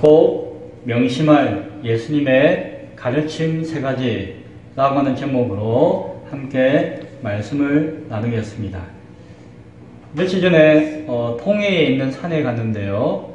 꼭 명심할 예수님의 가르침 세 가지라고 하는 제목으로 함께 말씀을 나누겠습니다. 며칠 전에 통해에 있는 산에 갔는데요.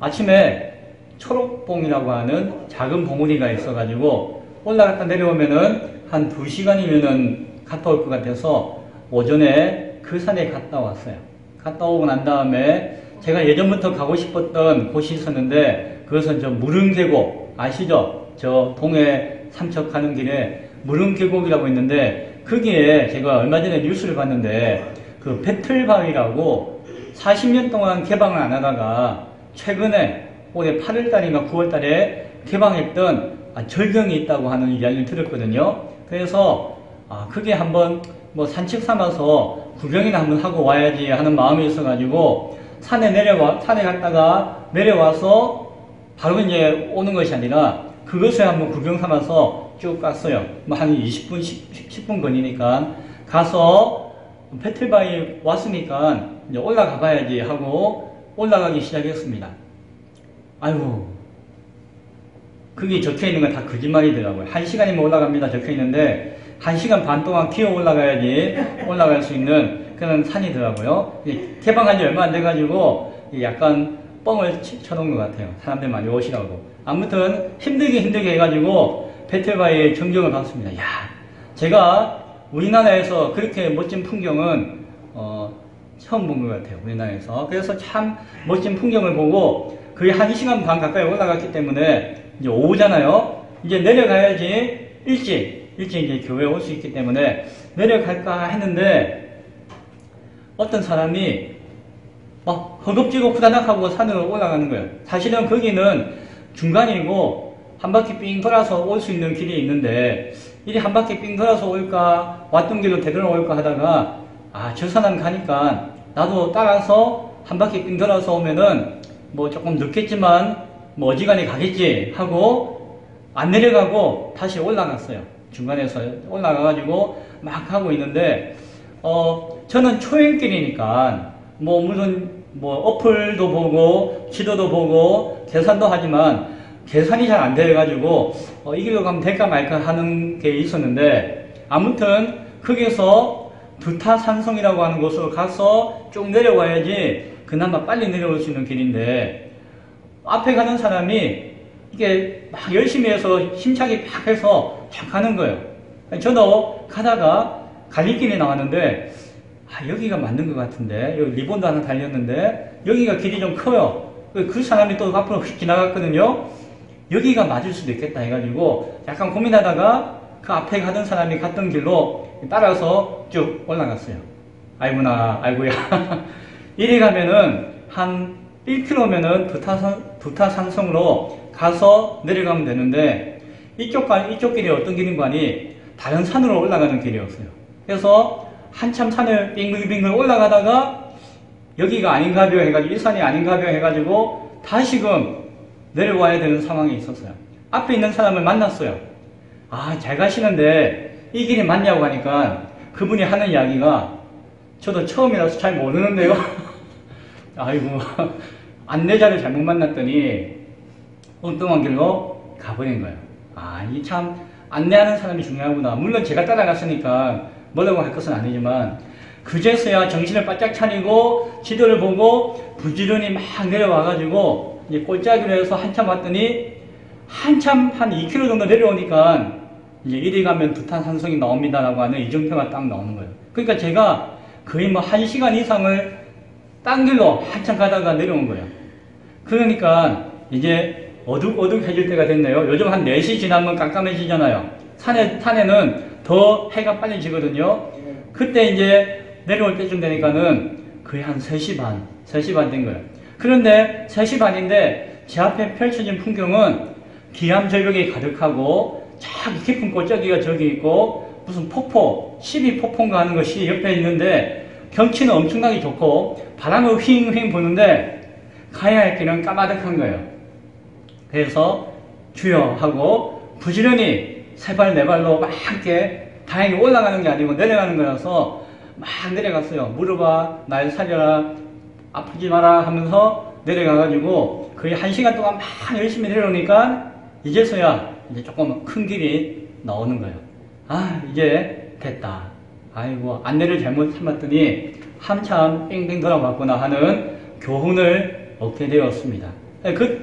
아침에 초록봉이라고 하는 작은 봉우리가 있어가지고 올라갔다 내려오면은 한 2시간이면은 갔다 올 것 같아서 오전에 그 산에 갔다 왔어요. 갔다 오고 난 다음에 제가 예전부터 가고 싶었던 곳이 있었는데 그것은 저 무릉계곡 아시죠? 저 동해 삼척 가는 길에 무릉계곡이라고 있는데 거기에 제가 얼마 전에 뉴스를 봤는데 그 배틀바위라고 40년 동안 개방을 안 하다가 최근에 올해 8월달인가 9월달에 개방했던 절경이 있다고 하는 이야기를 들었거든요. 그래서 그게 한번 뭐 산책 삼아서 구경이나 한번 하고 와야지 하는 마음이 있어가지고 산에 갔다가 내려와서 바로 이제 오는 것이 아니라 그것을 한번 구경 삼아서 쭉 갔어요. 뭐 한 20분, 10분 거리니까 가서 배틀바위 왔으니까 이제 올라가 봐야지 하고 올라가기 시작했습니다. 아이고, 그게 적혀있는 건 다 거짓말이더라고요. 1시간이면 올라갑니다 적혀있는데 1시간 반 동안 기어 올라가야지 올라갈 수 있는 그런 산이더라고요. 개방한 지 얼마 안 돼가지고 약간 뻥을 쳐놓은 것 같아요. 사람들 많이 오시라고. 아무튼 힘들게 해가지고 배틀바위의 전경을 봤습니다. 야, 제가 우리나라에서 그렇게 멋진 풍경은 처음 본 것 같아요. 우리나라에서. 그래서 참 멋진 풍경을 보고 거의 1시간 반 가까이 올라갔기 때문에 이제 오후잖아요. 이제 내려가야지 일찍 이제 교회에 올 수 있기 때문에 내려갈까 했는데 어떤 사람이 막 허겁지겁 후다닥하고 산으로 올라가는 거예요. 사실은 거기는 중간이고 한 바퀴 삥 돌아서 올 수 있는 길이 있는데 이리 한 바퀴 삥 돌아서 올까 왔던 길로 되돌아올까 하다가 저 사람 가니까 나도 따라서 한 바퀴 삥 돌아서 오면은 뭐 조금 늦겠지만 뭐 어지간히 가겠지 하고 안 내려가고 다시 올라갔어요. 중간에서 올라가가지고 막 하고 있는데 저는 초행길이니까 뭐 물론 뭐 어플도 보고 지도도 보고 계산도 하지만 계산이 잘 안 돼가지고 이 길로 가면 될까 말까 하는 게 있었는데 아무튼 거기서 두타산성이라고 하는 곳으로 가서 쭉 내려와야지 그나마 빨리 내려올 수 있는 길인데 앞에 가는 사람이 이게 막 열심히 해서 힘차게 막 해서 쫙 가는 거예요. 저도 가다가 갈림길에 나왔는데 여기가 맞는 것 같은데 여기 리본도 하나 달렸는데 여기가 길이 좀 커요. 그 사람이 또 앞으로 휙 지나갔거든요. 여기가 맞을 수도 있겠다 해가지고 약간 고민하다가 그 앞에 가던 사람이 갔던 길로 따라서 쭉 올라갔어요. 아이고야. 이리 가면은 한 1km면은 두타산성으로 가서 내려가면 되는데 이쪽 길이 어떤 길인가 하니 다른 산으로 올라가는 길이었어요. 그래서 한참 산을 빙글빙글 올라가다가 여기가 아닌가벼 해가지고 이 산이 아닌가벼 해가지고 다시금 내려와야 되는 상황이 있었어요. 앞에 있는 사람을 만났어요. 잘 가시는데 이 길이 맞냐고 하니까 그분이 하는 이야기가 저도 처음이라서 잘 모르는데요. 아이고, 안내자를 잘못 만났더니 엉뚱한 길로 가버린 거예요. 이 참 안내하는 사람이 중요하구나. 물론 제가 따라갔으니까 뭐라고 할 것은 아니지만 그제서야 정신을 바짝 차리고 지도를 보고 부지런히 막 내려와가지고 이제 꼴짜기로 해서 한참 왔더니 한참 한 2km 정도 내려오니까 이제 이리 가면 두타산성이 나옵니다라고 하는 이정표가 딱 나오는 거예요. 그러니까 제가 거의 뭐 1시간 이상을 딴 길로 한참 가다가 내려온 거예요. 그러니까 이제 어둑어둑해질 때가 됐네요. 요즘 한 4시 지나면 깜깜해지잖아요. 산에는 더 해가 빨리 지거든요. 그때 이제 내려올 때쯤 되니까는 거의 한 3시 반 된 거예요. 그런데 3시 반인데 제 앞에 펼쳐진 풍경은 기암절벽이 가득하고 쫙 깊은 골짜기가 저기 있고 무슨 폭포, 12폭포인가 하는 것이 옆에 있는데 경치는 엄청나게 좋고 바람을 휘잉휘잉 부는데 가야 할 길은 까마득한 거예요. 그래서 주여 하고 부지런히 세 발 네 발로 막 이렇게 다행히 올라가는 게 아니고 내려가는 거라서 막 내려갔어요. 무릎아 날 살려라 아프지 마라 하면서 내려가가지고 거의 1시간 동안 막 열심히 내려오니까 이제서야 이제 조금 큰 길이 나오는 거예요. 아, 이제 됐다. 아이고, 안내를 잘못 삼았더니 한참 뺑뺑 돌아갔구나 하는 교훈을 얻게 되었습니다.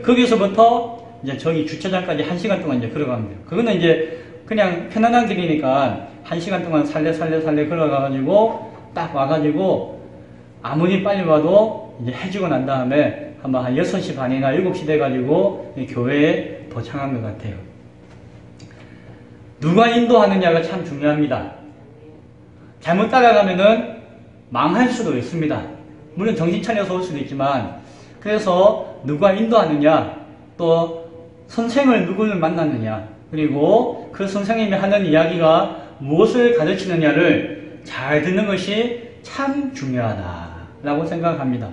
거기서부터 이제 저기 주차장까지 1시간 동안 이제 걸어갑니다. 그거는 이제 그냥 편안한 길이니까 1시간 동안 살래 걸어가가지고 딱 와가지고 아무리 빨리 와도 이제 해지고 난 다음에 아마 한 6시 반이나 7시 돼가지고 교회에 도착한 것 같아요. 누가 인도하느냐가 참 중요합니다. 잘못 따라가면은 망할 수도 있습니다. 물론 정신 차려서 올 수도 있지만, 그래서 누가 인도하느냐, 또 선생을 누구를 만나느냐, 그리고 그 선생님이 하는 이야기가 무엇을 가르치느냐를 잘 듣는 것이 참 중요하다라고 생각합니다.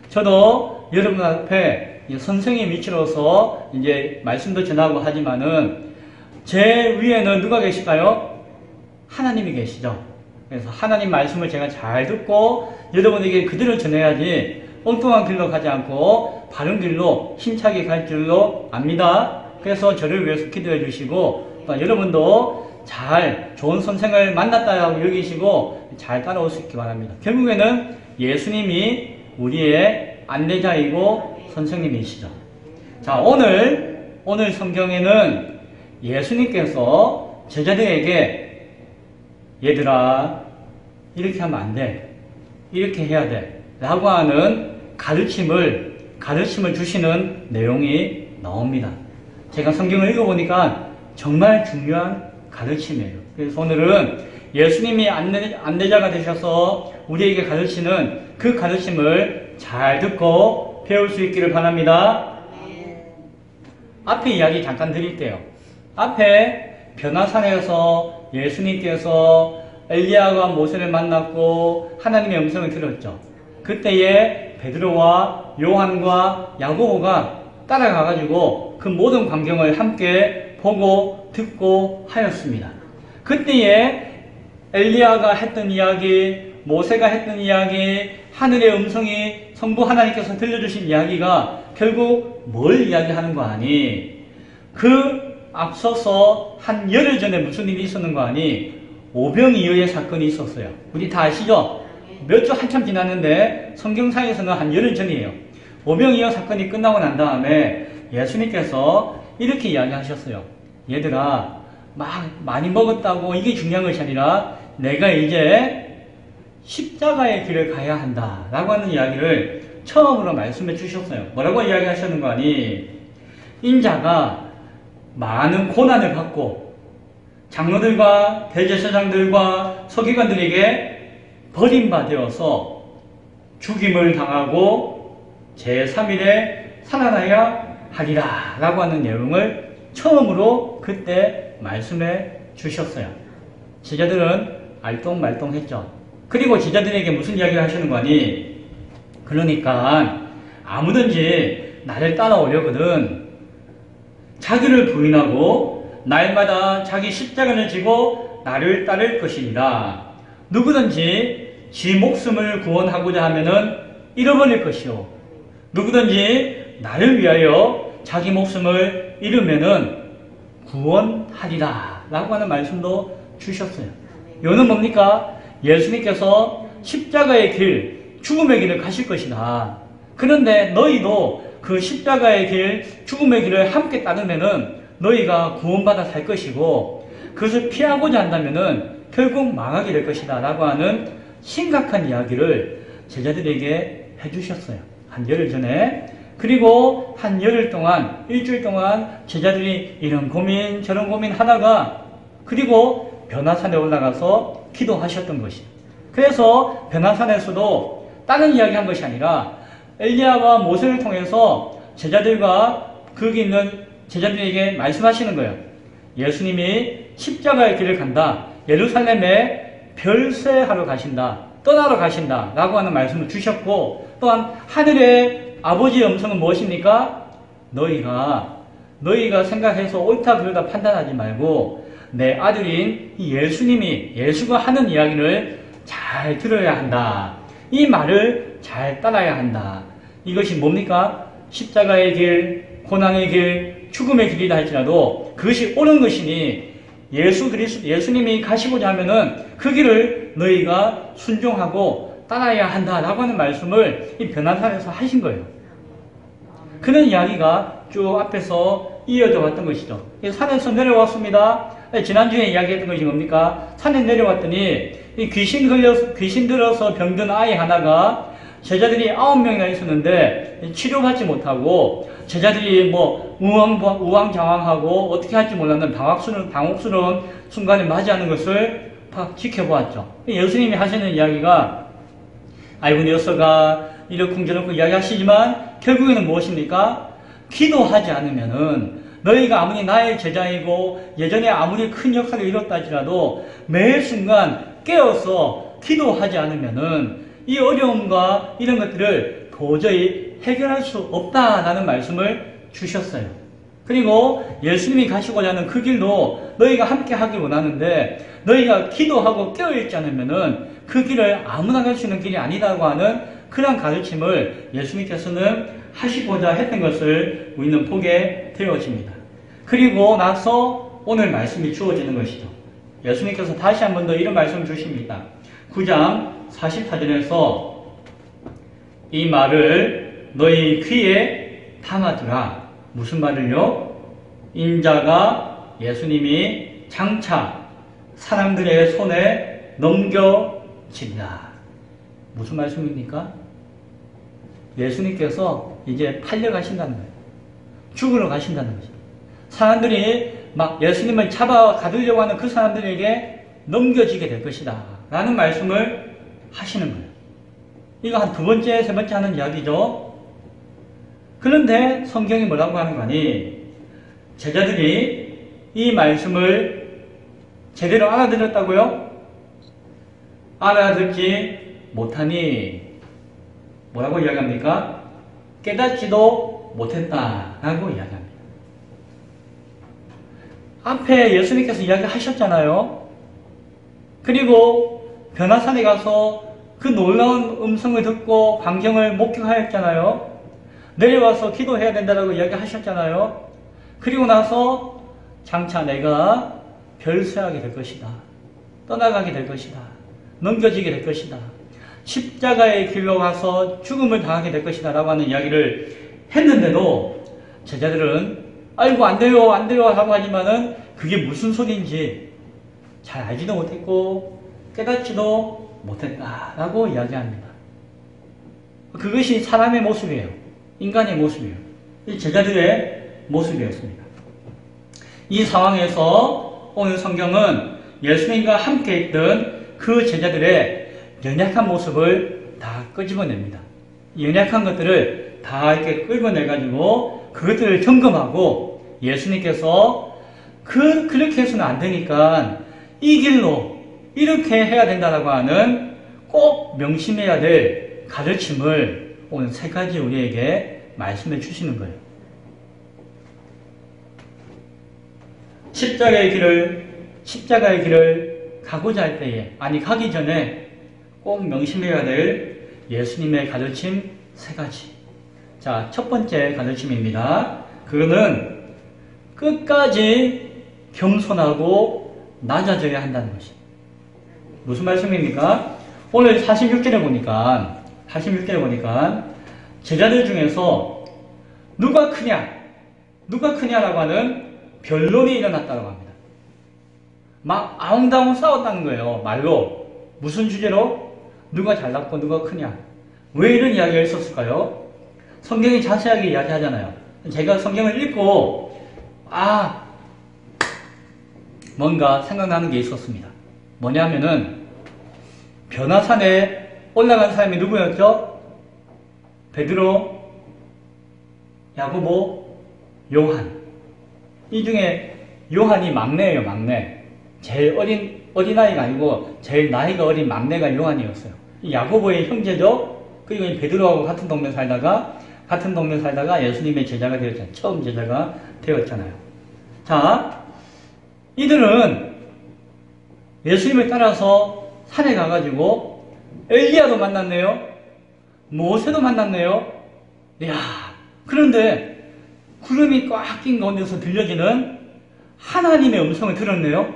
저도 여러분 앞에 선생님 위치로서 이제 말씀도 전하고 하지만은 제 위에는 누가 계실까요? 하나님이 계시죠. 그래서 하나님 말씀을 제가 잘 듣고 여러분에게 그대로 전해야지 엉뚱한 길로 가지 않고 바른 길로 힘차게 갈 줄로 압니다. 그래서 저를 위해서 기도해 주시고 또 여러분도 잘 좋은 선생을 만났다고 여기시고 잘 따라올 수 있기 바랍니다. 결국에는 예수님이 우리의 안내자이고 선생님이시죠. 자, 오늘 성경에는 예수님께서 제자들에게 얘들아, 이렇게 하면 안 돼, 이렇게 해야 돼 라고 하는 가르침을 주시는 내용이 나옵니다. 제가 성경을 읽어보니까 정말 중요한 가르침이에요. 그래서 오늘은 예수님이 안내자가 되셔서 우리에게 가르치는 그 가르침을 잘 듣고 배울 수 있기를 바랍니다. 앞에 이야기 잠깐 드릴게요. 앞에 변화산에서 예수님께서 엘리야와 모세를 만났고 하나님의 음성을 들었죠. 그때에 베드로와 요한과 야고보가 따라가가지고 그 모든 광경을 함께 보고 듣고 하였습니다. 그때에 엘리야가 했던 이야기, 모세가 했던 이야기, 하늘의 음성이 성부 하나님께서 들려주신 이야기가 결국 뭘 이야기하는 거 아니? 그 앞서서 한 열흘 전에 무슨 일이 있었는 거 아니? 오병이어의 사건이 있었어요. 우리 다 아시죠? 몇 주 한참 지났는데 성경상에서는 한 열흘 전이에요. 오병이어 사건이 끝나고 난 다음에 예수님께서 이렇게 이야기하셨어요. 얘들아, 많이 먹었다고 이게 중요한 것이 아니라 내가 이제 십자가의 길을 가야 한다 라고 하는 이야기를 처음으로 말씀해 주셨어요. 뭐라고 이야기하셨는 거 아니? 인자가 많은 고난을 받고 장로들과 대제사장들과 서기관들에게 버림받아서 죽임을 당하고 제3일에 살아나야 하리라 라고 하는 내용을 처음으로 그때 말씀해 주셨어요. 제자들은 알똥말똥했죠. 그리고 제자들에게 무슨 이야기를 하시는 거니? 그러니까 아무든지 나를 따라오려거든 자기를 부인하고 날마다 자기 십자가를 지고 나를 따를 것이니라. 누구든지 지 목숨을 구원하고자 하면은 잃어버릴 것이요, 누구든지 나를 위하여 자기 목숨을 잃으면은 구원하리라 라고 하는 말씀도 주셨어요. 이거는 뭡니까? 예수님께서 십자가의 길, 죽음의 길을 가실 것이다. 그런데 너희도 그 십자가의 길, 죽음의 길을 함께 따르면은 너희가 구원받아 살 것이고 그것을 피하고자 한다면은 결국 망하게 될 것이다 라고 하는 심각한 이야기를 제자들에게 해주셨어요. 한 열흘 전에. 그리고 한 열흘 동안, 일주일 동안 제자들이 이런 고민 저런 고민 하다가 그리고 변화산에 올라가서 기도하셨던 것이에요. 그래서 변화산에서도 다른 이야기 한 것이 아니라 엘리야와 모세를 통해서 제자들과 거기 있는 제자들에게 말씀하시는 거예요. 예수님이 십자가의 길을 간다. 예루살렘에 별세하러 가신다. 떠나러 가신다. 라고 하는 말씀을 주셨고 또한 하늘의 아버지의 음성은 무엇입니까? 너희가 생각해서 옳다 그르다 판단하지 말고 내 아들인 예수가 하는 이야기를 잘 들어야 한다. 이 말을 잘 따라야 한다. 이것이 뭡니까? 십자가의 길, 고난의 길, 죽음의 길이다 할지라도 그것이 옳은 것이니 예수님이 가시고자 하면은 그 길을 너희가 순종하고 따라야 한다라고 하는 말씀을 이 변화산에서 하신 거예요. 그런 이야기가 쭉 앞에서 이어져 왔던 것이죠. 산에서 내려왔습니다. 지난주에 이야기했던 것이 뭡니까? 산에 내려왔더니 이 귀신 들어서 병든 아이 하나가 제자들이 9명이나 있었는데 치료받지 못하고 제자들이 뭐 우왕좌왕하고 어떻게 할지 몰랐는 당혹스러운 순간을 맞이하는 것을 지켜보았죠. 예수님이 하시는 이야기가 아이고 녀석아 이러쿵저러쿵 이야기하시지만 결국에는 무엇입니까? 기도하지 않으면은 너희가 아무리 나의 제자이고 예전에 아무리 큰 역사를 이뤘다 할지라도 매 순간 깨어서 기도하지 않으면은 이 어려움과 이런 것들을 도저히 해결할 수 없다라는 말씀을 주셨어요. 그리고 예수님이 가시고자 하는 그 길도 너희가 함께 하길 원하는데 너희가 기도하고 깨어있지 않으면은 그 길을 아무나 갈 수 있는 길이 아니다고 하는 그런 가르침을 예수님께서는 하시고자 했던 것을 우리는 보게 되어집니다. 그리고 나서 오늘 말씀이 주어지는 것이죠. 예수님께서 다시 한 번 더 이런 말씀을 주십니다. 9장 44절에서 이 말을 너희 귀에 담아두라. 무슨 말을요? 인자가 예수님이 장차 사람들의 손에 넘겨진다. 무슨 말씀입니까? 예수님께서 이제 팔려가신다는 거예요. 죽으러 가신다는 거죠. 사람들이 막 예수님을 잡아 가두려고 하는 그 사람들에게 넘겨지게 될 것이다 라는 말씀을 하시는 거예요. 이거 한 두 번째, 세 번째 하는 이야기죠. 그런데 성경이 뭐라고 하는 거니? 제자들이 이 말씀을 제대로 알아들었다고요? 알아듣지 못하니 뭐라고 이야기합니까? 깨닫지도 못했다라고 이야기합니다. 앞에 예수님께서 이야기하셨잖아요. 그리고 변화산에 가서 그 놀라운 음성을 듣고 광경을 목격하였잖아요. 내려와서 기도해야 된다고 이야기하셨잖아요. 그리고 나서 장차 내가 별세하게 될 것이다. 떠나가게 될 것이다. 넘겨지게 될 것이다. 십자가의 길로 가서 죽음을 당하게 될 것이다 라고 하는 이야기를 했는데도 제자들은 아이고 안 돼요 하고 하지만은 그게 무슨 소리인지 잘 알지도 못했고 깨닫지도 못했다라고 이야기합니다. 그것이 사람의 모습이에요. 인간의 모습이에요. 이 제자들의 모습이었습니다. 이 상황에서 오늘 성경은 예수님과 함께 있던 그 제자들의 연약한 모습을 다 끄집어냅니다. 연약한 것들을 다 이렇게 끌어내가지고 그것들을 점검하고 예수님께서 그렇게 해서는 안 되니까 이 길로 이렇게 해야 된다라고 하는 꼭 명심해야 될 가르침을 오늘 세 가지 우리에게 말씀해 주시는 거예요. 십자가의 길을 가고자 할 때에, 가기 전에 꼭 명심해야 될 예수님의 가르침 세 가지. 자, 첫 번째 가르침입니다. 그거는 끝까지 겸손하고 낮아져야 한다는 것입니다. 무슨 말씀입니까? 오늘 46절에 보니까 제자들 중에서 누가 크냐라고 하는 변론이 일어났다고 합니다. 막 아웅다웅 싸웠다는 거예요. 말로. 무슨 주제로? 누가 잘났고 누가 크냐. 왜 이런 이야기가 있었을까요? 성경이 자세하게 이야기하잖아요. 제가 성경을 읽고 뭔가 생각나는 게 있었습니다. 뭐냐면은 변화산에 올라간 사람이 누구였죠? 베드로, 야고보, 요한. 이 중에 요한이 막내예요. 막내. 제일 어린아이가 아니고 제일 나이가 어린 막내가 요한이었어요. 야고보의 형제죠. 그리고 베드로하고 같은 동네 살다가 예수님의 제자가 되었잖아요. 처음 제자가 되었잖아요. 자, 이들은 예수님을 따라서 산에 가가지고 엘리야도 만났네요. 모세도 만났네요. 이야, 그런데 구름이 꽉 낀 가운데서 들려지는 하나님의 음성을 들었네요.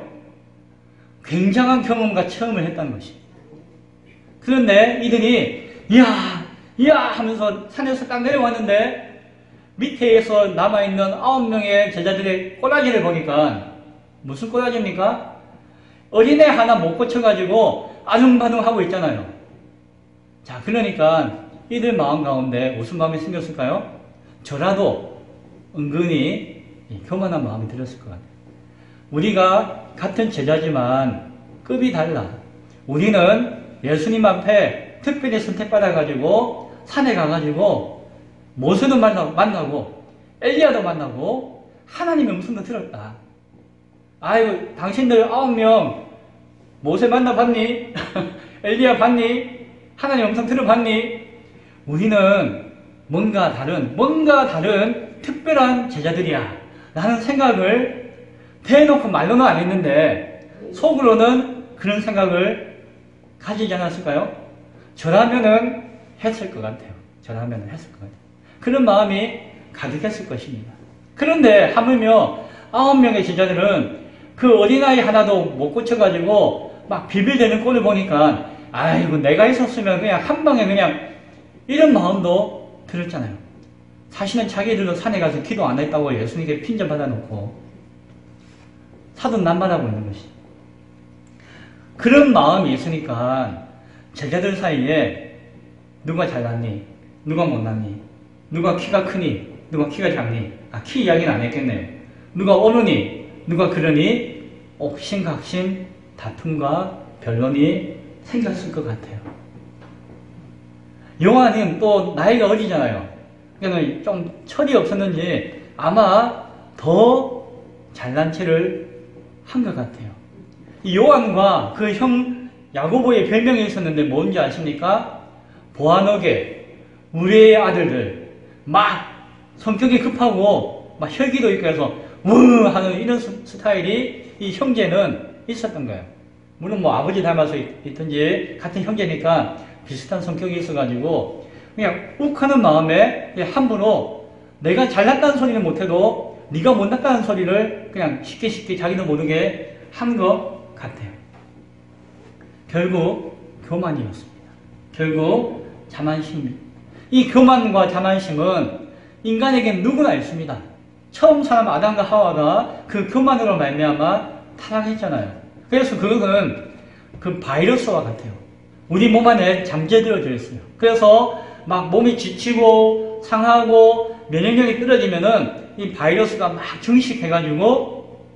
굉장한 경험과 체험을 했다는 것이. 그런데 이들이 이야 이야 하면서 산에서 딱 내려왔는데 밑에서 남아있는 9명의 제자들의 꼬라지를 보니까 무슨 꼬라지입니까? 어린애 하나 못 고쳐가지고 아둥바둥하고 있잖아요. 자, 그러니까 이들 마음 가운데 무슨 마음이 생겼을까요? 저라도 은근히 교만한 마음이 들었을 것 같아요. 우리가 같은 제자지만 급이 달라. 우리는 예수님 앞에 특별히 선택받아가지고 산에 가가지고 모세도 만나고 엘리야도 만나고 하나님의 음성도 들었다. 아이고 당신들 9명 모세 만나봤니? 엘리야 봤니? 하나님 음성 들어봤니? 우리는 뭔가 다른 특별한 제자들이야 라는 생각을 대놓고 말로는 안 했는데 속으로는 그런 생각을 가지지 않았을까요? 저라면은 했을 것 같아요. 저라면은 했을 것 같아요. 그런 마음이 가득했을 것입니다. 그런데 하물며 9명의 제자들은 그 어린아이 하나도 못 고쳐가지고 막 비빌대는 꼴을 보니까 아이고 내가 있었으면 그냥 한 방에 그냥 이런 마음도 들었잖아요. 사실은 자기들도 산에 가서 기도 안 했다고 예수님께 핀잔 받아놓고 사돈난반하고 있는 것이. 그런 마음이 있으니까 제자들 사이에 누가 잘났니? 누가 못났니? 누가 키가 크니? 누가 키가 작니? 키 이야기는 안 했겠네요. 누가 옳으니? 누가 그러니? 옥신각신 다툼과 변론이 생겼을 것 같아요. 요한은 또 나이가 어리잖아요. 그러니까 좀 철이 없었는지 아마 더 잘난 체를 한 것 같아요. 이 요한과 그 형 야고보의 별명이 있었는데 뭔지 아십니까? 보아너게 우리의 아들들 막 성격이 급하고 막 혈기도 있고 해서 우 하는 이런 스타일이 이 형제는 있었던 거예요. 물론 뭐 아버지 닮아서 있든지 같은 형제니까 비슷한 성격이 있어가지고 그냥 욱하는 마음에 함부로 내가 잘났다는 소리는 못해도 네가 못났다는 소리를 그냥 쉽게 자기도 모르게 한 것 같아요. 결국 교만이었습니다. 결국 자만심. 이 교만과 자만심은 인간에겐 누구나 있습니다. 처음 사람 아담과 하와가 그 교만으로 말미암아 타락했잖아요. 그래서 그것은 그 바이러스와 같아요. 우리 몸 안에 잠재되어져 있어요. 그래서 막 몸이 지치고 상하고 면역력이 떨어지면은 이 바이러스가 막 증식해가지고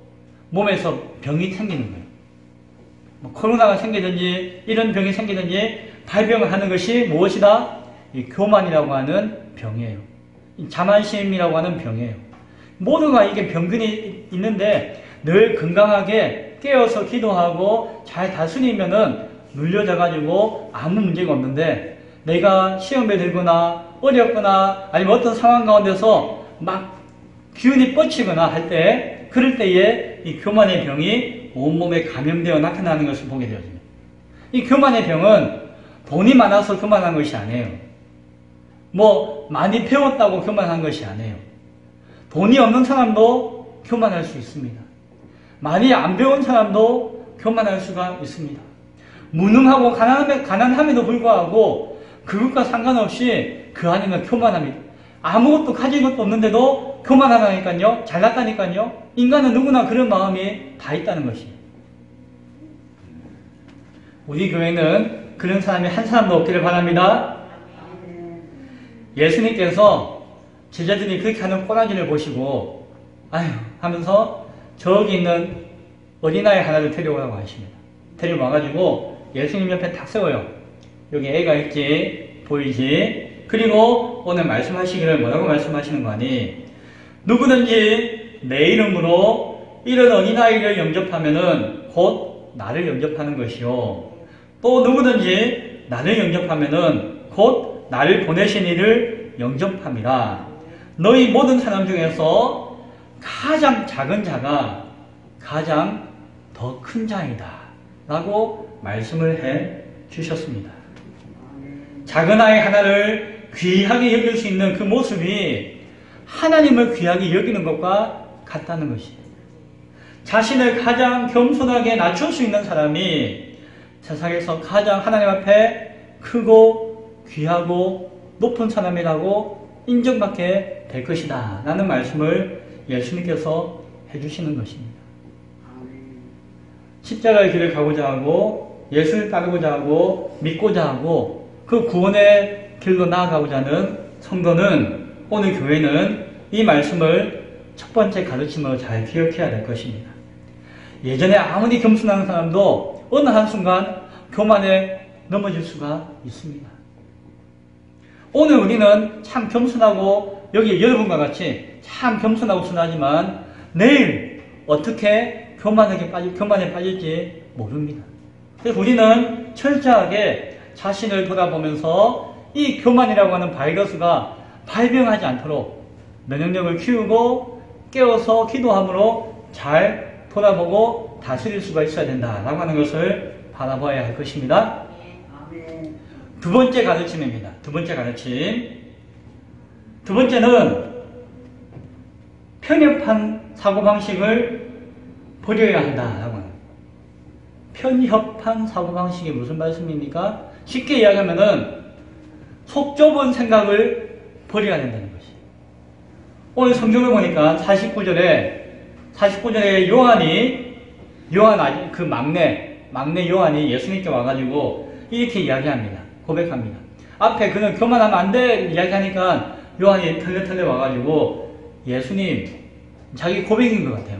몸에서 병이 생기는 거예요. 뭐 코로나가 생기든지 이런 병이 생기든지 발병을 하는 것이 무엇이다? 이 교만이라고 하는 병이에요. 이 자만심이라고 하는 병이에요. 모두가 이게 병균이 있는데 늘 건강하게 깨어서 기도하고 잘 다스리면은 눌려져가지고 아무 문제가 없는데 내가 시험에 들거나 어렵거나 아니면 어떤 상황 가운데서 막 기운이 뻗치거나 할 때 그럴 때에 이 교만의 병이 온몸에 감염되어 나타나는 것을 보게 되어집니다. 이 교만의 병은 돈이 많아서 교만한 것이 아니에요. 뭐 많이 배웠다고 교만한 것이 아니에요. 돈이 없는 사람도 교만할 수 있습니다. 많이 안 배운 사람도 교만할 수가 있습니다. 무능하고 가난함에도 불구하고 그것과 상관없이 그 안에는 교만함이 아무것도 가진 것도 없는데도 교만하다니까요. 잘났다니까요. 인간은 누구나 그런 마음이 다 있다는 것입니다. 우리 교회는 그런 사람이 한 사람도 없기를 바랍니다. 예수님께서 제자들이 그렇게 하는 꼬라지를 보시고 아휴 하면서 저기 있는 어린아이 하나를 데려오라고 하십니다. 데려와가지고 예수님 옆에 탁 세워요. 여기 애가 있지 보이지? 그리고 오늘 말씀하시기를 뭐라고 말씀하시는 거 아니? 누구든지 내 이름으로 이런 어린아이를 영접하면은 곧 나를 영접하는 것이요. 또 누구든지 나를 영접하면은 곧 나를 보내신 이를 영접함이라. 너희 모든 사람 중에서 가장 작은 자가 가장 더 큰 자이다 라고 말씀을 해 주셨습니다. 작은 아이 하나를 귀하게 여길 수 있는 그 모습이 하나님을 귀하게 여기는 것과 같다는 것이에요. 자신을 가장 겸손하게 낮출 수 있는 사람이 세상에서 가장 하나님 앞에 크고 귀하고 높은 사람이라고 인정받게 될 것이다 라는 말씀을 예수님께서 해주시는 것입니다. 십자가의 길을 가고자 하고 예수를 따르고자 하고 믿고자 하고 그 구원의 길로 나아가고자 하는 성도는, 오늘 교회는 이 말씀을 첫 번째 가르침으로 잘 기억해야 될 것입니다. 예전에 아무리 겸손한 사람도 어느 한순간 교만에 넘어질 수가 있습니다. 오늘 우리는 참 겸손하고, 여기 여러분과 같이 참 겸손하고 순하지만 내일 어떻게 교만에 빠질지 모릅니다. 그래서 우리는 철저하게 자신을 돌아보면서 이 교만이라고 하는 바이러스가 발병하지 않도록 면역력을 키우고 깨워서 기도함으로 잘 돌아보고 다스릴 수가 있어야 된다라고 하는 것을 바라봐야 할 것입니다. 두 번째 가르침입니다. 두 번째 가르침. 두 번째는 편협한 사고방식을 버려야 한다라고 합니다. 편협한 사고방식이 무슨 말씀입니까? 쉽게 이야기하면은 속 좁은 생각을 버려야 된다는 것이. 오늘 성경을 보니까 49절에 요한 그 막내 요한이 예수님께 와가지고 이렇게 이야기합니다. 고백합니다. 앞에 그는 교만하면 안 돼 이야기하니까 요한이 털레털레 와가지고 예수님, 자기 고백인 것 같아요.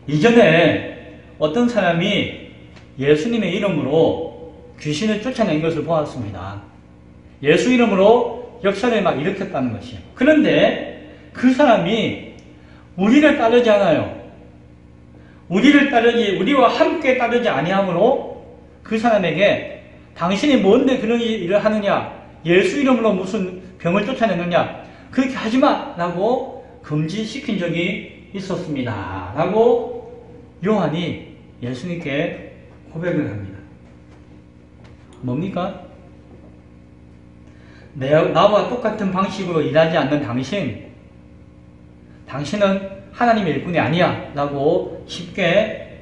이전에 어떤 사람이 예수님의 이름으로 귀신을 쫓아낸 것을 보았습니다. 예수 이름으로 역사를 막 일으켰다는 것이에요. 그런데 그 사람이 우리를 따르지 않아요. 우리와 함께 따르지 아니하므로 그 사람에게 당신이 뭔데 그런 일을 하느냐, 예수 이름으로 무슨 병을 쫓아내느냐, 그렇게 하지마 라고 금지시킨 적이 있었습니다 라고 요한이 예수님께 고백을 합니다. 뭡니까? 나와 똑같은 방식으로 일하지 않는 당신은 하나님의 일꾼이 아니야 라고 쉽게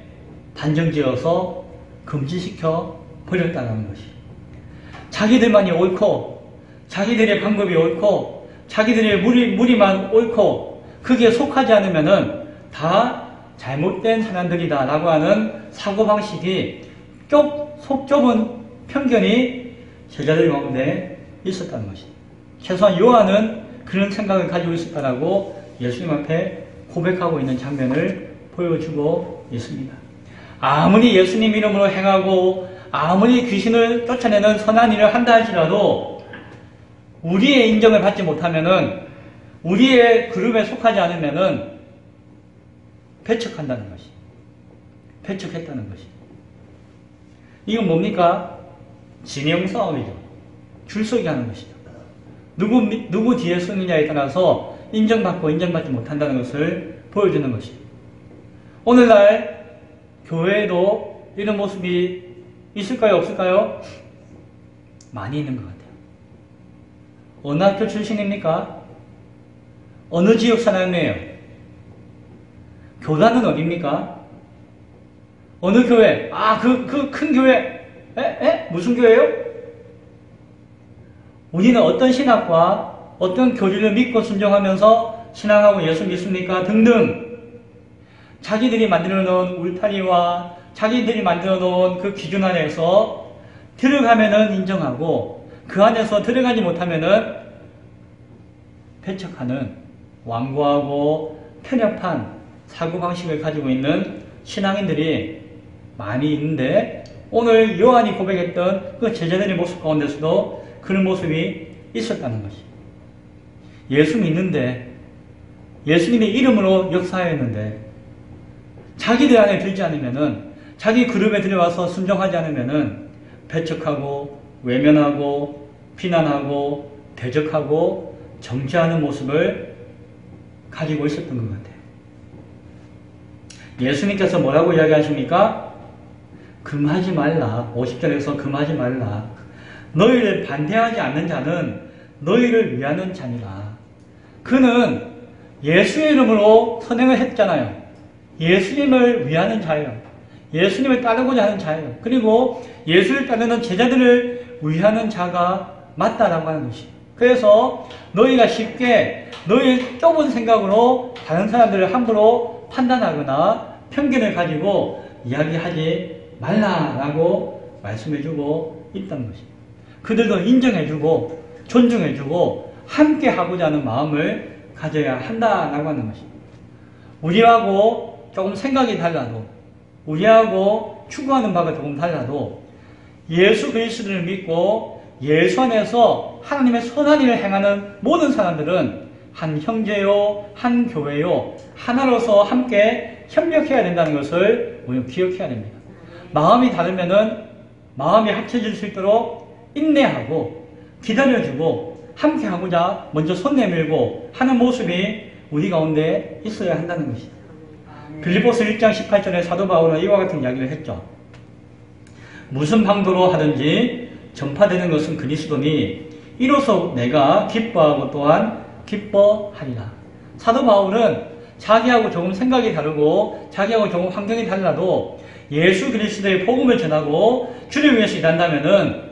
단정지어서 금지시켜 버렸다는 것이. 자기들만이 옳고 자기들의 방법이 옳고 자기들의 무리만 옳고 그게 속하지 않으면은 다 잘못된 사람들이다 라고 하는 사고방식이 속 좁은 편견이 제자들 가운데 있었다는 것입니다. 최소한 요한은 그런 생각을 가지고 있었다라고 예수님 앞에 고백하고 있는 장면을 보여주고 있습니다. 아무리 예수님 이름으로 행하고 아무리 귀신을 쫓아내는 선한 일을 한다 할지라도 우리의 인정을 받지 못하면은, 우리의 그룹에 속하지 않으면은 배척한다는 것이. 배척했다는 것이. 이건 뭡니까? 진영 싸움이죠. 줄서기 하는 것이죠. 누구 뒤에 서느냐에 따라서 인정받고 인정받지 못한다는 것을 보여주는 것이죠. 오늘날 교회에도 이런 모습이 있을까요? 없을까요? 많이 있는 것 같아요. 어느 학교 출신입니까? 어느 지역 사람이에요? 교단은 어디입니까? 어느 교회? 그 큰 교회. 무슨 교회요? 우리는 어떤 신학과 어떤 교리를 믿고 순종하면서 신앙하고 예수 믿습니까? 등등. 자기들이 만들어 놓은 울타리와 자기들이 만들어 놓은 그 기준 안에서 들어가면은 인정하고 그 안에서 들어가지 못하면은 배척하는 완고하고 편협한 사고방식을 가지고 있는 신앙인들이 많이 있는데, 오늘 요한이 고백했던 그 제자들의 모습 가운데서도 그런 모습이 있었다는 것이. 예수 믿는데, 예수님의 이름으로 역사하였는데 자기들 안에 들지 않으면은, 자기 그룹에 들어와서 순종하지 않으면은 배척하고 외면하고 비난하고 대적하고 정죄하는 모습을 가지고 있었던 것 같아요. 예수님께서 뭐라고 이야기하십니까? 금하지 말라. 50절에서 금하지 말라. 너희를 반대하지 않는 자는 너희를 위하는 자니라. 그는 예수의 이름으로 선행을 했잖아요. 예수님을 위하는 자예요. 예수님을 따르고자 하는 자예요. 그리고 예수를 따르는 제자들을 위하는 자가 맞다라고 하는 것이에요. 그래서 너희가 쉽게 너희 좁은 생각으로 다른 사람들을 함부로 판단하거나 편견을 가지고 이야기하지 말라라고 말씀해주고 있다는 것입니다. 그들도 인정해주고 존중해주고 함께 하고자 하는 마음을 가져야 한다라고 하는 것입니다. 우리하고 조금 생각이 달라도 우리하고 추구하는 바가 조금 달라도 예수 그리스도를 믿고 예수 안에서 하나님의 선한 일을 행하는 모든 사람들은 한 형제요, 한 교회요, 하나로서 함께 협력해야 된다는 것을 우리는 기억해야 됩니다. 마음이 다르면은 마음이 합쳐질 수 있도록 인내하고 기다려주고 함께 하고자 먼저 손 내밀고 하는 모습이 우리 가운데 있어야 한다는 것이다. 빌립보서 1장 18절에 사도 바울은 이와 같은 이야기를 했죠. 무슨 방도로 하든지 전파되는 것은 그리스도니 이로써 내가 기뻐하고 또한 기뻐하리라. 사도 바울은 자기하고 조금 생각이 다르고 자기하고 조금 환경이 달라도 예수 그리스도의 복음을 전하고 주를 위해서 일한다면은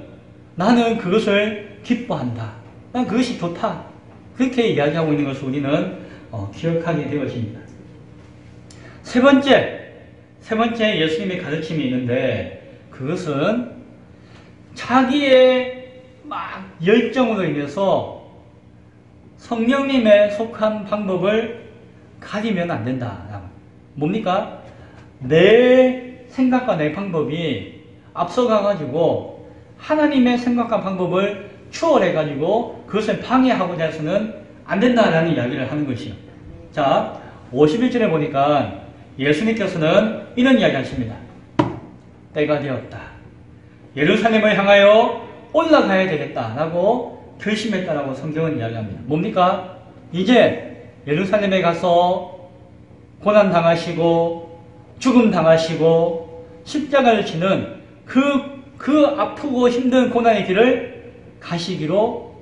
나는 그것을 기뻐한다. 난 그것이 좋다. 그렇게 이야기하고 있는 것을 우리는 기억하게 되어집니다. 세 번째 예수님의 가르침이 있는데 그것은 자기의 막 열정으로 인해서 성령님에 속한 방법을 가리면 안 된다. 뭡니까? 내 생각과 내 방법이 앞서가가지고 하나님의 생각과 방법을 추월해가지고 그것을 방해하고자 해서는 안 된다라는 이야기를 하는 것이요. 자, 51절에 보니까 예수님께서는 이런 이야기 하십니다. 때가 되었다. 예루살렘을 향하여 올라가야 되겠다라고 결심했다라고 성경은 이야기합니다. 뭡니까? 이제 예루살렘에 가서 고난당하시고 죽음당하시고 십자가를 지는 그 아프고 힘든 고난의 길을 가시기로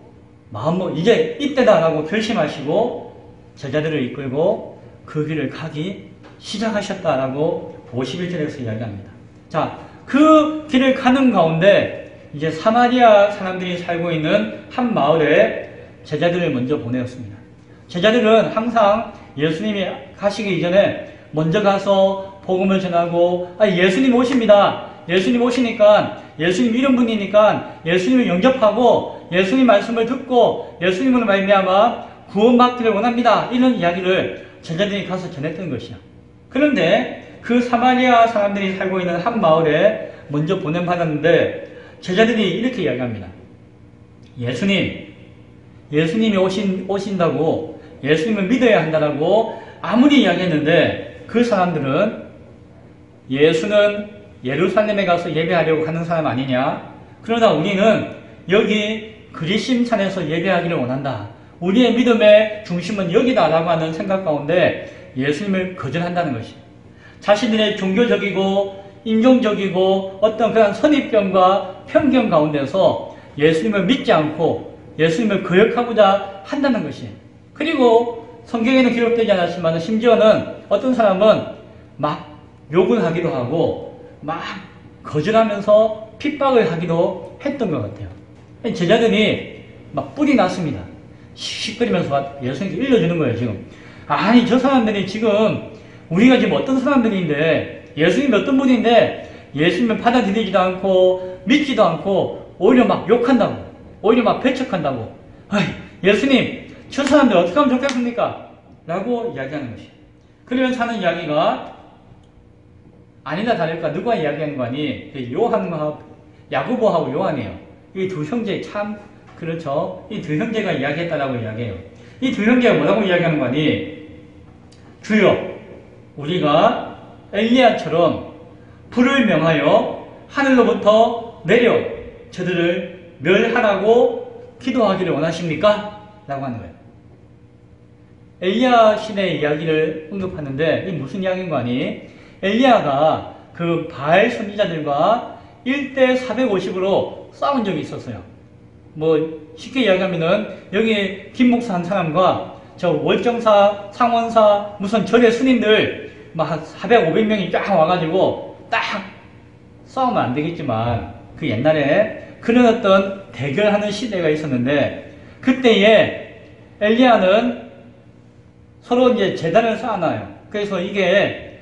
이제 이때다라고 결심하시고 제자들을 이끌고 그 길을 가기 시작하셨다라고 51절에서 이야기합니다. 자, 그 길을 가는 가운데 이제 사마리아 사람들이 살고 있는 한 마을에 제자들을 먼저 보내었습니다. 제자들은 항상 예수님이 가시기 이전에 먼저 가서 복음을 전하고 예수님 오십니다. 예수님 오시니까 예수님 이런 분이니까 예수님을 영접하고 예수님 말씀을 듣고 예수님으로 말미암아 구원받기를 원합니다. 이런 이야기를 제자들이 가서 전했던 것이야. 그런데 그 사마리아 사람들이 살고 있는 한 마을에 먼저 보냄받았는데 제자들이 이렇게 이야기합니다. 예수님이 오신다고 예수님을 믿어야 한다라고 아무리 이야기했는데 그 사람들은 예수는 예루살렘에 가서 예배하려고 하는 사람 아니냐? 그러나 우리는 여기 그리심산에서 예배하기를 원한다. 우리의 믿음의 중심은 여기다라고 하는 생각 가운데 예수님을 거절한다는 것이에요. 자신들의 종교적이고 인종적이고 어떤 그런 선입견과 편견 가운데서 예수님을 믿지 않고 예수님을 거역하고자 한다는 것이에요. 그리고 성경에는 기록되지 않았지만 심지어는 어떤 사람은 막 욕을 하기도 하고 막 거절하면서 핍박을 하기도 했던 것 같아요. 제자들이 막 뿔이 났습니다. 씩씩거리면서 예수님께 일러주는 거예요, 지금. 아니, 저 사람들이 지금 우리가 지금 어떤 사람들인데 예수님이 어떤 분인데 예수님을 받아들이지도 않고 믿지도 않고 오히려 막 욕한다고 오히려 막 배척한다고 예수님 저 사람들 어떻게 하면 좋겠습니까? 라고 이야기하는 것이에요. 그러면서 하는 이야기가 아니나 다를까 누가 이야기하는 거 아니 야고보하고 요한이에요. 이 두 형제 참 그렇죠. 이 두 형제가 이야기했다라고 이야기해요. 이 두 형제가 뭐라고 이야기하는 거 아니? 주여 우리가 엘리야처럼 불을 명하여 하늘로부터 내려 저들을 멸하라고 기도하기를 원하십니까? 라고 하는 거예요. 엘리야 신의 이야기를 언급하는데 이게 무슨 이야기인 거 아니? 엘리야가 그 바알 선지자들과 1대 450으로 싸운 적이 있었어요. 뭐 쉽게 이야기하면은 여기 김 목사 한 사람과 저 월정사, 상원사, 무슨 절의 스님들 막 400, 500명이 쫙 와가지고 딱 싸우면 안 되겠지만 그 옛날에 그런 어떤 대결하는 시대가 있었는데 그때에 엘리야는 서로 이제 제단을 쌓아놔요. 그래서 이게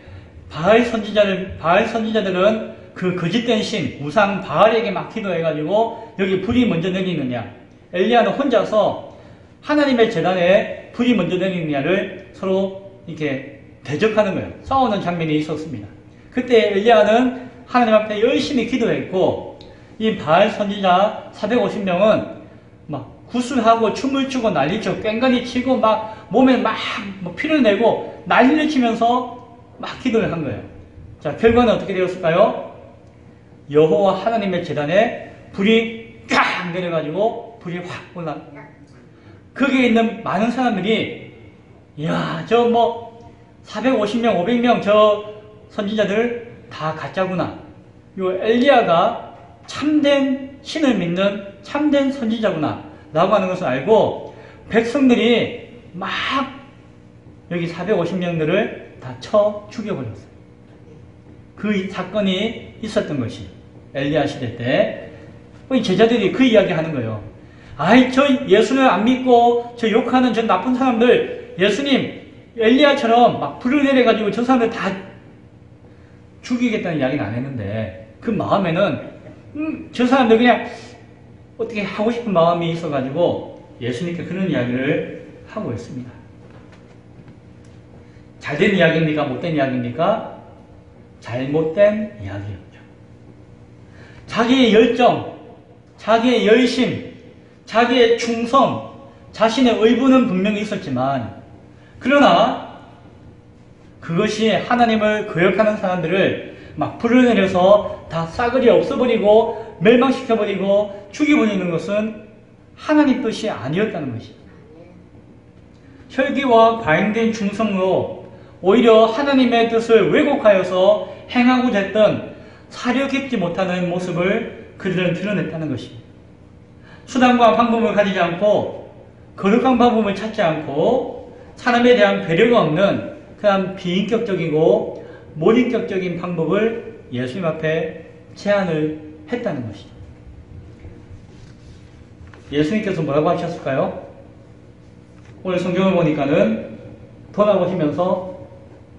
바알 선지자들은 그 거짓된 신, 우상 바알에게 막 기도해가지고 여기 불이 먼저 내리느냐, 엘리야는 혼자서 하나님의 제단에 불이 먼저 내리느냐를 서로 이렇게 대적하는 거예요. 싸우는 장면이 있었습니다. 그때 엘리야는 하나님 앞에 열심히 기도했고, 이 바알 선지자 450명은 막 구슬하고 춤을 추고 난리쳐 꽹과리 치고 막 몸에 막 피를 내고 난리를 치면서 막 기도를 한 거예요. 자, 결과는 어떻게 되었을까요? 여호와 하나님의 제단에 불이 쫙 내려가지고 불이 확 올라. 거기에 있는 많은 사람들이 이야, 저 450명, 500명 저 선지자들 다 가짜구나. 요 엘리야가 참된 신을 믿는 참된 선지자구나 라고 하는 것을 알고 백성들이 막 여기 450명들을 다 쳐 죽여버렸어요. 그 사건이 있었던 것이 엘리야 시대 때 제자들이 그 이야기 하는 거예요. 아이, 저 예수를 안 믿고 저 욕하는 저 나쁜 사람들, 예수님 엘리야처럼 막 불을 내려가지고 저 사람들 다 죽이겠다는 이야기는 안 했는데 그 마음에는 저 사람들 그냥 어떻게 하고 싶은 마음이 있어가지고 예수님께 그런 이야기를 하고 있습니다. 잘된 이야기입니까? 못된 이야기입니까? 잘못된 이야기였죠. 자기의 열정, 자기의 열심, 자기의 충성, 자신의 의분은 분명히 있었지만 그러나 그것이 하나님을 거역하는 사람들을 막 불을 내려서 다 싸그리 없애버리고 멸망시켜버리고 죽여버리는 것은 하나님 뜻이 아니었다는 것이죠. 혈기와 과잉된 충성으로 오히려 하나님의 뜻을 왜곡하여서 행하고자 했던 사려 깊지 못하는 모습을 그들은 드러냈다는 것입니다. 수단과 방법을 가지지 않고 거룩한 방법을 찾지 않고 사람에 대한 배려가 없는 그냥 비인격적이고 몰인격적인 방법을 예수님 앞에 제안을 했다는 것이죠. 예수님께서 뭐라고 하셨을까요? 오늘 성경을 보니까는 돌아보시면서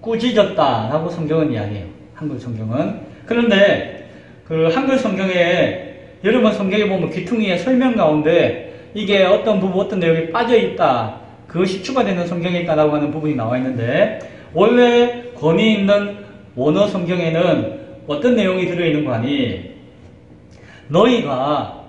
꾸짖었다 라고 성경은 이야기해요. 한글 성경은. 그런데 그 한글 성경에 여러분 성경에 보면 귀퉁이의 설명 가운데 이게 어떤 부분 어떤 내용이 빠져있다, 그것이 추가되는 성경에 있다라고 하는 부분이 나와 있는데 원래 권위 있는 원어 성경에는 어떤 내용이 들어있는 거 아니? 너희가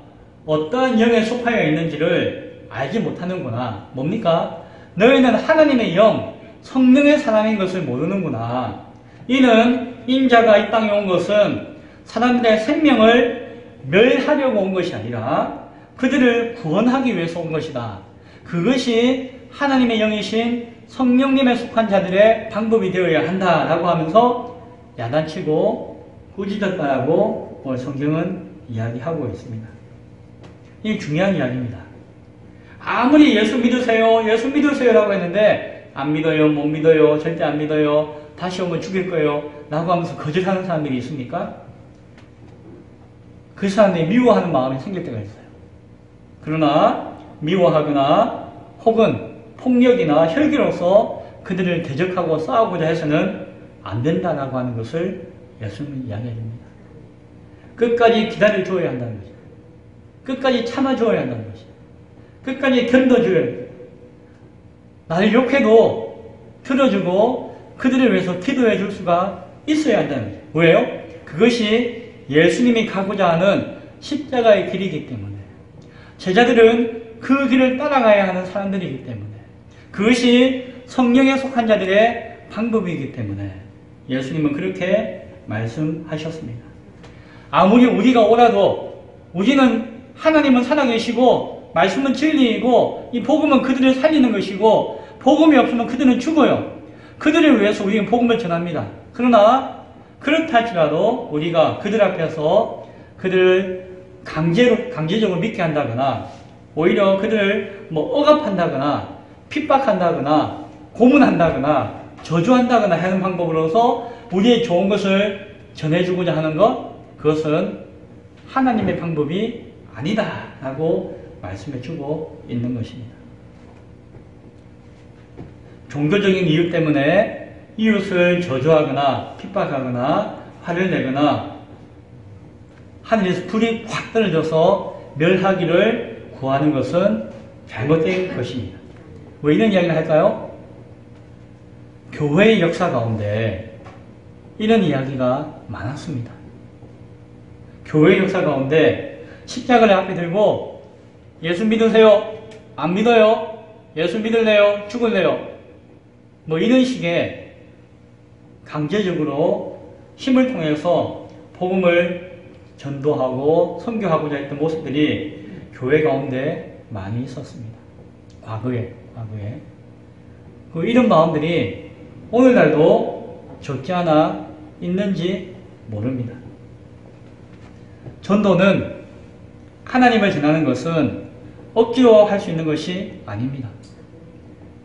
어떠한 영에 속하여 있는지를 알지 못하는구나. 뭡니까? 너희는 하나님의 영, 성령의 사람인 것을 모르는구나. 이는 인자가 이 땅에 온 것은 사람들의 생명을 멸하려고 온 것이 아니라 그들을 구원하기 위해서 온 것이다. 그것이 하나님의 영이신 성령님에 속한 자들의 방법이 되어야 한다라고 하면서 야단치고 꾸짖었다라고 오늘 성경은 이야기하고 있습니다. 이게 중요한 이야기입니다. 아무리 예수 믿으세요, 예수 믿으세요라고 했는데 안 믿어요, 못 믿어요, 절대 안 믿어요, 다시 오면 죽일 거예요 라고 하면서 거절하는 사람들이 있습니까? 그 사람들이 미워하는 마음이 생길 때가 있어요. 그러나 미워하거나 혹은 폭력이나 혈기로서 그들을 대적하고 싸우고자 해서는 안 된다라고 하는 것을 예수님은 이야기합니다. 끝까지 기다려줘야 한다는 거죠. 끝까지 참아줘야 한다는 것이죠. 끝까지 견뎌줘야 돼요. 나를 욕해도 들어주고 그들을 위해서 기도해 줄 수가 있어야 한다는 거죠. 왜요? 그것이 예수님이 가고자 하는 십자가의 길이기 때문에, 제자들은 그 길을 따라가야 하는 사람들이기 때문에, 그것이 성령에 속한 자들의 방법이기 때문에 예수님은 그렇게 말씀하셨습니다. 아무리 우리가 오라도 우리는 하나님은 살아계시고 말씀은 진리이고 이 복음은 그들을 살리는 것이고 복음이 없으면 그들은 죽어요. 그들을 위해서 우리는 복음을 전합니다. 그러나 그렇다 할지라도 우리가 그들 앞에서 그들을 강제적으로 믿게 한다거나 오히려 그들을 억압한다거나 핍박한다거나 고문한다거나 저주한다거나 하는 방법으로서 우리의 좋은 것을 전해주고자 하는 것, 그것은 하나님의 방법이 아니다 라고 말씀해주고 있는 것입니다. 종교적인 이유 때문에 이웃을 저주하거나 핍박하거나 화를 내거나 하늘에서 불이 확 떨어져서 멸하기를 구하는 것은 잘못된 것입니다. 왜 이런 이야기를 할까요? 교회의 역사 가운데 이런 이야기가 많았습니다. 교회의 역사 가운데 십자가를 앞에 들고 예수 믿으세요? 안 믿어요? 예수 믿을래요? 죽을래요? 뭐 이런 식의 강제적으로 힘을 통해서 복음을 전도하고 선교하고자 했던 모습들이 교회 가운데 많이 있었습니다. 과거에. 이런 마음들이 오늘날도 적지 않아 있는지 모릅니다. 전도는 하나님을 전하는 것은 억지로 할 수 있는 것이 아닙니다.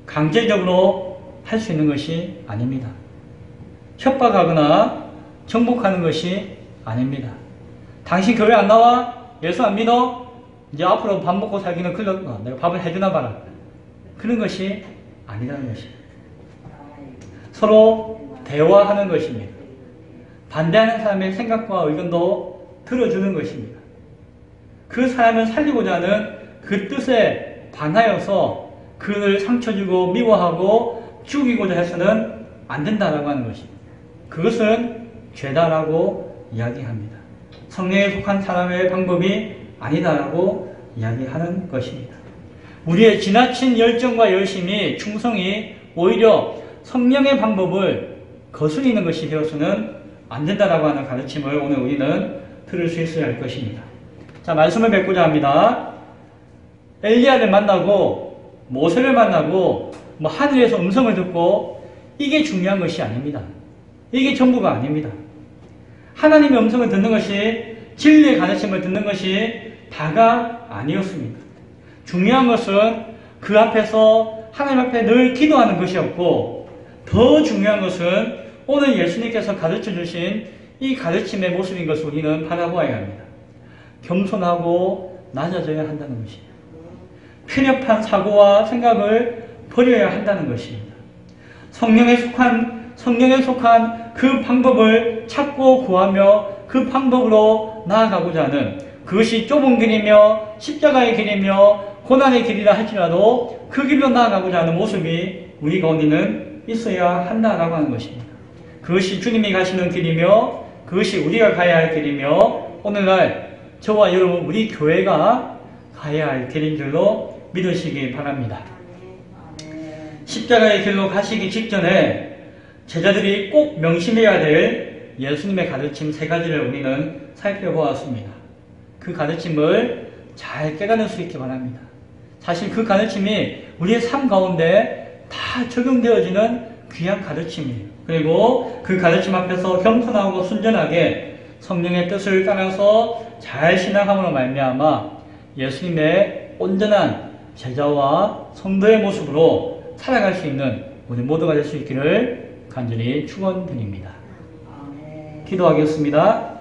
강제적으로 할 수 있는 것이 아닙니다. 협박하거나 정복하는 것이 아닙니다. 당신 교회 안 나와? 예수 안 믿어? 이제 앞으로 밥 먹고 살기는 글렀다. 내가 밥을 해주나 봐라. 그런 것이 아니라는 것입니다. 서로 대화하는 것입니다. 반대하는 사람의 생각과 의견도 들어주는 것입니다. 그 사람을 살리고자 하는 그 뜻에 반하여서 그를 상처 주고 미워하고 죽이고자 해서는 안 된다라고 하는 것입니다. 그것은 죄다라고 이야기합니다. 성령에 속한 사람의 방법이 아니다라고 이야기하는 것입니다. 우리의 지나친 열정과 열심이, 충성이 오히려 성령의 방법을 거스리는 것이 되어서는 안 된다라고 하는 가르침을 오늘 우리는 들을 수 있어야 할 것입니다. 자, 말씀을 맺고자 합니다. 엘리야를 만나고 모세를 만나고 하늘에서 음성을 듣고 이게 중요한 것이 아닙니다. 이게 전부가 아닙니다. 하나님의 음성을 듣는 것이, 진리의 가르침을 듣는 것이 다가 아니었습니다. 중요한 것은 그 앞에서 하나님 앞에 늘 기도하는 것이었고, 더 중요한 것은 오늘 예수님께서 가르쳐 주신 이 가르침의 모습인 것을 우리는 바라보아야 합니다. 겸손하고 낮아져야 한다는 것입니다. 편협한 사고와 생각을 버려야 한다는 것입니다. 성령에 속한 그 방법을 찾고 구하며 그 방법으로 나아가고자 하는, 그것이 좁은 길이며 십자가의 길이며 고난의 길이라 할지라도 그 길로 나아가고자 하는 모습이 우리 가운데는 있어야 한다라고 하는 것입니다. 그것이 주님이 가시는 길이며 그것이 우리가 가야 할 길이며 오늘날 저와 여러분 우리 교회가 가야 할 길인 줄로 믿으시기 바랍니다. 십자가의 길로 가시기 직전에 제자들이 꼭 명심해야 될 예수님의 가르침 3가지를 우리는 살펴보았습니다. 그 가르침을 잘 깨달을 수 있기 바랍니다. 사실 그 가르침이 우리의 삶 가운데 다 적용되어지는 귀한 가르침이에요. 그리고 그 가르침 앞에서 겸손하고 순전하게 성령의 뜻을 따라서 잘 신앙함으로 말미암아 예수님의 온전한 제자와 성도의 모습으로 살아갈 수 있는 우리 모두가 될 수 있기를 간절히 축원드립니다. 기도하겠습니다.